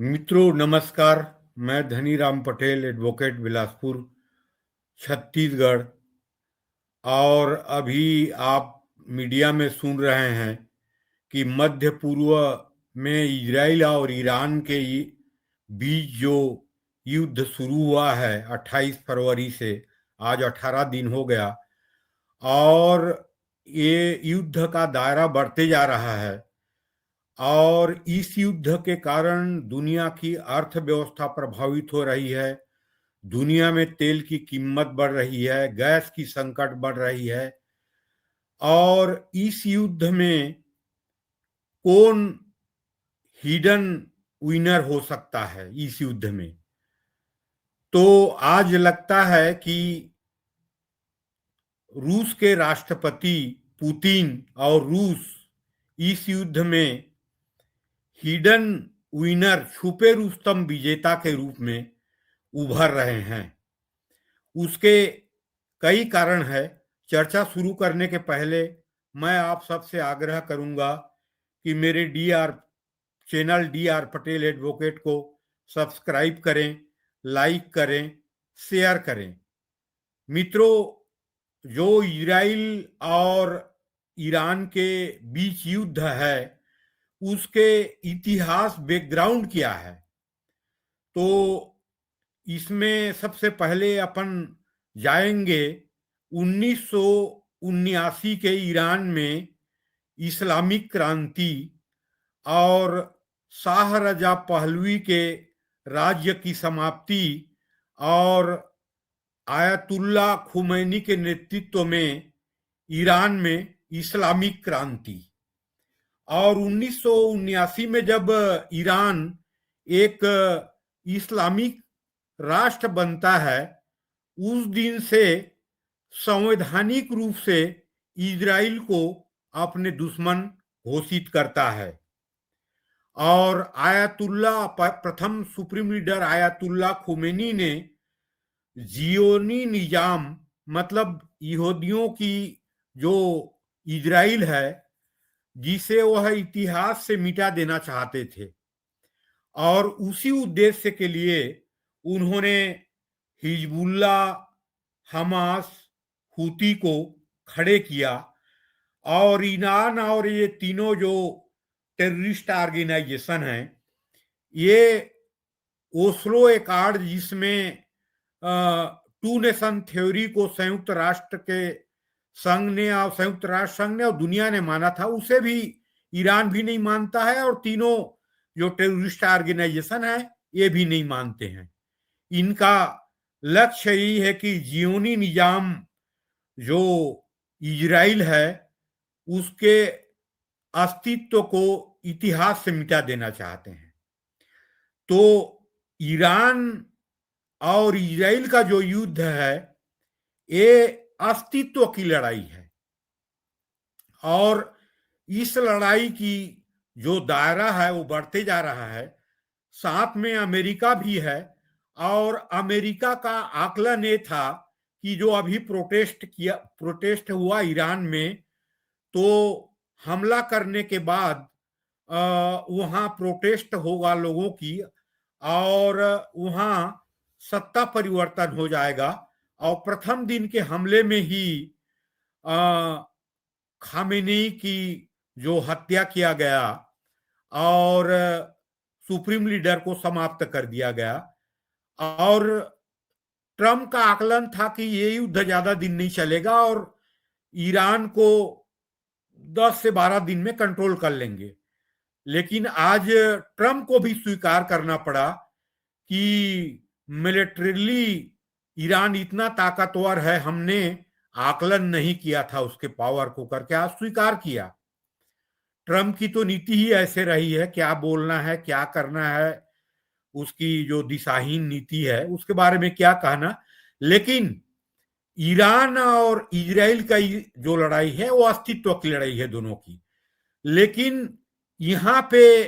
मित्रों नमस्कार। मैं धनीराम पटेल, एडवोकेट, बिलासपुर, छत्तीसगढ़। और अभी आप मीडिया में सुन रहे हैं कि मध्य पूर्व में इजराइल और ईरान के बीच जो युद्ध शुरू हुआ है 28 फरवरी से, आज 18 दिन हो गया। और ये युद्ध का दायरा बढ़ते जा रहा है और इस युद्ध के कारण दुनिया की अर्थव्यवस्था प्रभावित हो रही है। दुनिया में तेल की कीमत बढ़ रही है, गैस की संकट बढ़ रही है। और इस युद्ध में कौन हिडन विनर हो सकता है इस युद्ध में? तो आज लगता है कि रूस के राष्ट्रपति पुतिन और रूस इस युद्ध में हिडन विनर, छुपे रुस्तम विजेता के रूप में उभर रहे हैं। उसके कई कारण है। चर्चा शुरू करने के पहले मैं आप सबसे आग्रह करूंगा कि मेरे डी आर पटेल एडवोकेट को सब्सक्राइब करें, लाइक करें, शेयर करें। मित्रों, जो इजराइल और ईरान के बीच युद्ध है उसके इतिहास, बैकग्राउंड क्या है? तो इसमें सबसे पहले अपन जाएंगे 1979 के ईरान में इस्लामिक क्रांति और शाह रजा पहलवी के राज्य की समाप्ति और आयतुल्ला खुमैनी के नेतृत्व में ईरान में इस्लामिक क्रांति। और 1979 में जब ईरान एक इस्लामिक राष्ट्र बनता है, उस दिन से संवैधानिक रूप से इजराइल को अपने दुश्मन घोषित करता है। और आयतुल्ला, प्रथम सुप्रीम लीडर आयतुल्ला खुमैनी ने जियोनी निजाम, मतलब यहूदियों की जो इजराइल है, जिसे वह इतिहास से मिटा देना चाहते थे, और उसी उद्देश्य के लिए उन्होंने हिजबुल्ला, हमास, हूती को खड़े किया। और ईरान और ये तीनों जो टेररिस्ट ऑर्गेनाइजेशन हैं, ये ओस्लो एकॉर्ड, जिसमें टू नेशन थ्योरी को संयुक्त राष्ट्र संघ ने और दुनिया ने माना था, उसे भी ईरान भी नहीं मानता है और तीनों जो टेररिस्ट ऑर्गेनाइजेशन है ये भी नहीं मानते हैं। इनका लक्ष्य यही है कि जियोनी निजाम जो इजराइल है उसके अस्तित्व को इतिहास से मिटा देना चाहते हैं। तो ईरान और इजराइल का जो युद्ध है ये अस्तित्व की लड़ाई है। और इस लड़ाई की जो दायरा है वो बढ़ते जा रहा है। साथ में अमेरिका भी है। और अमेरिका का आकलन ये था कि जो अभी प्रोटेस्ट हुआ ईरान में, तो हमला करने के बाद वहां प्रोटेस्ट होगा लोगों की और वहां सत्ता परिवर्तन हो जाएगा। और प्रथम दिन के हमले में ही खामेनी की जो हत्या किया गया और सुप्रीम लीडर को समाप्त कर दिया गया। और ट्रम्प का आकलन था कि ये युद्ध ज्यादा दिन नहीं चलेगा और ईरान को 10 से 12 दिन में कंट्रोल कर लेंगे। लेकिन आज ट्रम्प को भी स्वीकार करना पड़ा कि मिलिट्रीली ईरान इतना ताकतवर है, हमने आकलन नहीं किया था उसके पावर को, करके आज स्वीकार किया। ट्रम्प की तो नीति ही ऐसे रही है, क्या बोलना है, क्या करना है, उसकी जो दिशाहीन नीति है उसके बारे में क्या कहना। लेकिन ईरान और इजराइल का जो लड़ाई है वो अस्तित्व की लड़ाई है दोनों की। लेकिन यहां पे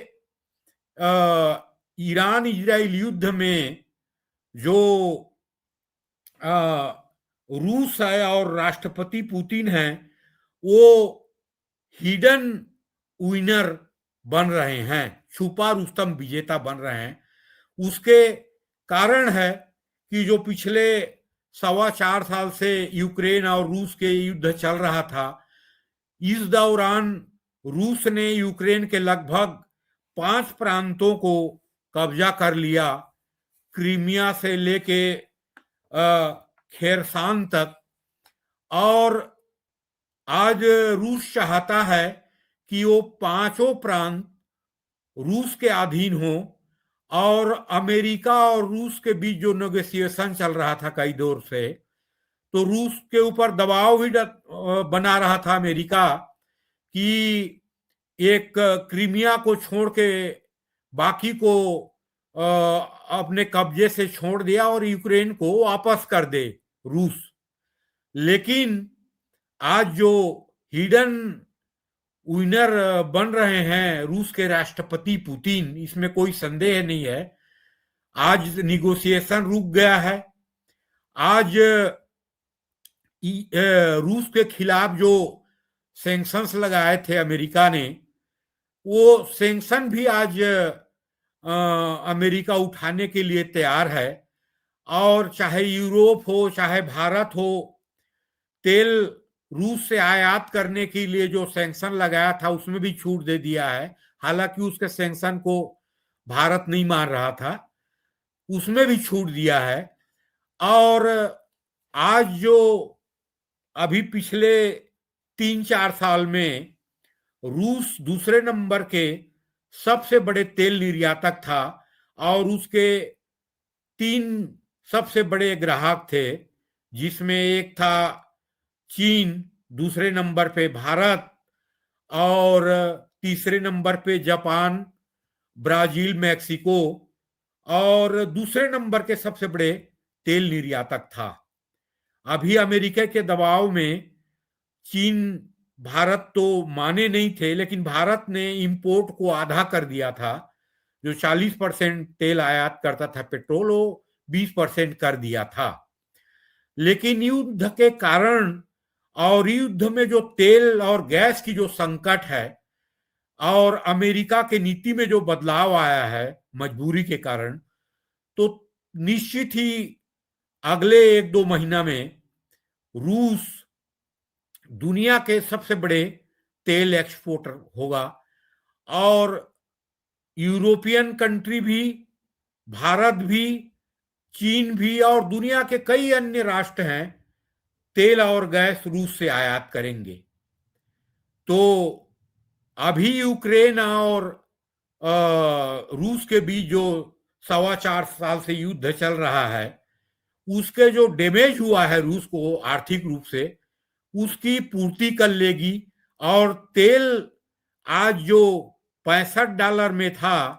ईरान इजराइल युद्ध में जो रूस है और राष्ट्रपति पुतिन है वो हिडन विनर बन रहे हैं, छुपा रुस्तम विजेता बन रहे हैं। उसके कारण है कि जो पिछले 4.25 साल से यूक्रेन और रूस के युद्ध चल रहा था, इस दौरान रूस ने यूक्रेन के लगभग 5 प्रांतों को कब्जा कर लिया, क्रीमिया से लेके खेरसान तक। और आज रूस चाहता है कि वो 5 प्रांत रूस के अधीन हो, और अमेरिका और रूस के बीच जो नेगोशिएशन चल रहा था कई दौर से, तो रूस के ऊपर दबाव भी बना रहा था अमेरिका कि एक क्रीमिया को छोड़ के बाकी को अपने कब्जे से छोड़ दिया और यूक्रेन को वापस कर दे रूस। लेकिन आज जो हिडन विनर बन रहे हैं रूस के राष्ट्रपति पुतिन, इसमें कोई संदेह नहीं है। आज निगोशिएशन रुक गया है। आज रूस के खिलाफ जो सैंक्शंस लगाए थे अमेरिका ने, वो सैंक्शन भी आज अमेरिका उठाने के लिए तैयार है। और चाहे यूरोप हो चाहे भारत हो, तेल रूस से आयात करने के लिए जो सैंक्शन लगाया था उसमें भी छूट दे दिया है। हालांकि उसके सैंक्शन को भारत नहीं मान रहा था, उसमें भी छूट दिया है। और आज जो अभी पिछले 3-4 साल में रूस दूसरे नंबर के सबसे बड़े तेल निर्यातक था, और उसके 3 सबसे बड़े ग्राहक थे, जिसमें एक था चीन, दूसरे नंबर पे भारत, और तीसरे नंबर पे जापान, ब्राजील, मैक्सिको, और दूसरे नंबर के सबसे बड़े तेल निर्यातक था। अभी अमेरिका के दबाव में चीन, भारत तो माने नहीं थे, लेकिन भारत ने इंपोर्ट को आधा कर दिया था। जो 40% तेल आयात करता था पेट्रोल, वो 20% कर दिया था। लेकिन युद्ध के कारण और युद्ध में जो तेल और गैस की जो संकट है और अमेरिका के नीति में जो बदलाव आया है मजबूरी के कारण, तो निश्चित ही अगले 1-2 महीना में रूस दुनिया के सबसे बड़े तेल एक्सपोर्टर होगा। और यूरोपियन कंट्री भी, भारत भी, चीन भी और दुनिया के कई अन्य राष्ट्र हैं, तेल और गैस रूस से आयात करेंगे। तो अभी यूक्रेन और रूस के बीच जो 4.25 साल से युद्ध चल रहा है, उसके जो डैमेज हुआ है रूस को आर्थिक रूप से, उसकी पूर्ति कर लेगी। और तेल आज जो $65 में था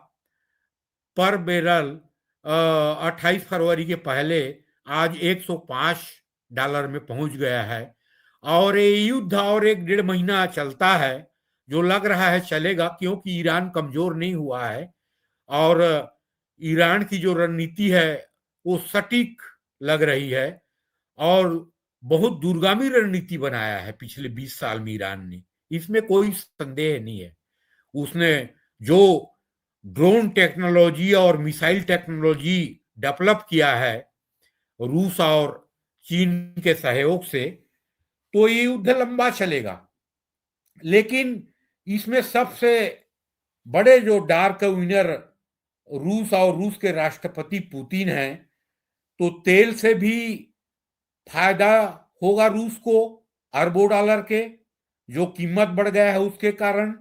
पर बैरल 28 फरवरी के पहले, आज $105 में पहुंच गया है। और ये युद्ध और 1-1.5 महीना चलता है, जो लग रहा है चलेगा, क्योंकि ईरान कमजोर नहीं हुआ है। और ईरान की जो रणनीति है वो सटीक लग रही है, और बहुत दूरगामी रणनीति बनाया है पिछले 20 साल में ईरान ने, इसमें कोई संदेह नहीं है। उसने जो ड्रोन टेक्नोलॉजी और मिसाइल टेक्नोलॉजी डेवलप किया है रूस और चीन के सहयोग से, तो ये युद्ध लंबा चलेगा। लेकिन इसमें सबसे बड़े जो डार्क विनर रूस और रूस के राष्ट्रपति पुतिन हैं, तो तेल से भी फायदा होगा रूस को अरबों डॉलर के, जो कीमत बढ़ गया है उसके कारण।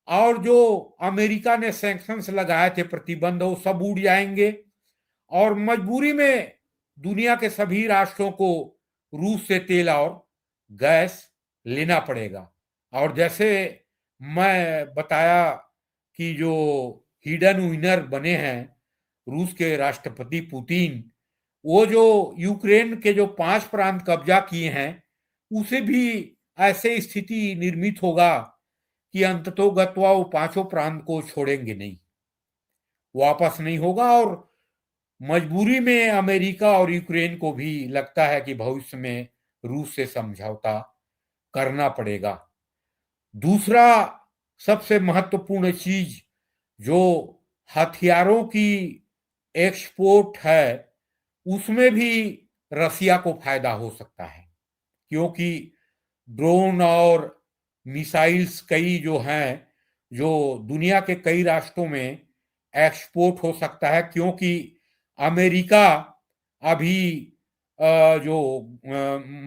और जो अमेरिका ने सैंक्शंस लगाए थे, प्रतिबंध, वो सब उड़ जाएंगे, और मजबूरी में दुनिया के सभी राष्ट्रों को रूस से तेल और गैस लेना पड़ेगा। और जैसे मैं बताया कि जो हिडन विनर बने हैं रूस के राष्ट्रपति पुतिन, वो जो यूक्रेन के जो 5 प्रांत कब्जा किए हैं, उसे भी ऐसे स्थिति निर्मित होगा कि अंततोगत्वा वो 5 प्रांत को छोड़ेंगे नहीं, वापस नहीं होगा। और मजबूरी में अमेरिका और यूक्रेन को भी लगता है कि भविष्य में रूस से समझौता करना पड़ेगा। दूसरा सबसे महत्वपूर्ण चीज जो हथियारों की एक्सपोर्ट है उसमें भी रसिया को फायदा हो सकता है, क्योंकि ड्रोन और मिसाइल्स कई जो हैं जो दुनिया के कई राष्ट्रों में एक्सपोर्ट हो सकता है, क्योंकि अमेरिका अभी जो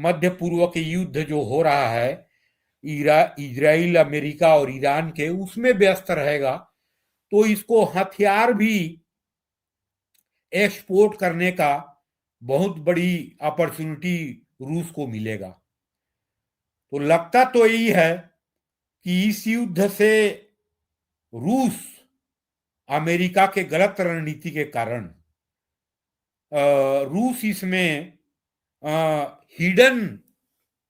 मध्य पूर्व के युद्ध जो हो रहा है इजराइल अमेरिका और ईरान के, उसमें व्यस्त रहेगा, तो इसको हथियार भी एक्सपोर्ट करने का बहुत बड़ी अपॉर्चुनिटी रूस को मिलेगा। तो लगता तो यही है कि इस युद्ध से रूस अमेरिका के गलत रणनीति के कारण रूस इसमें हिडन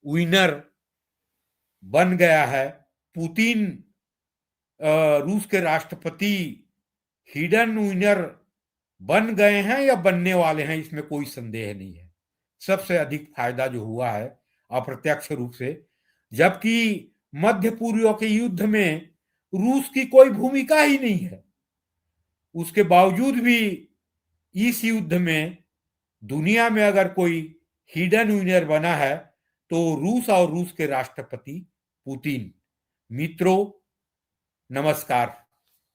विनर बन गया है। पुतिन रूस के राष्ट्रपति हिडन विनर बन गए हैं या बनने वाले हैं, इसमें कोई संदेह नहीं है। सबसे अधिक फायदा जो हुआ है अप्रत्यक्ष रूप से, जबकि मध्य पूर्व के युद्ध में रूस की कोई भूमिका ही नहीं है, उसके बावजूद भी इस युद्ध में दुनिया में अगर कोई हिडन विनर बना है तो रूस और रूस के राष्ट्रपति पुतिन। मित्रों, नमस्कार।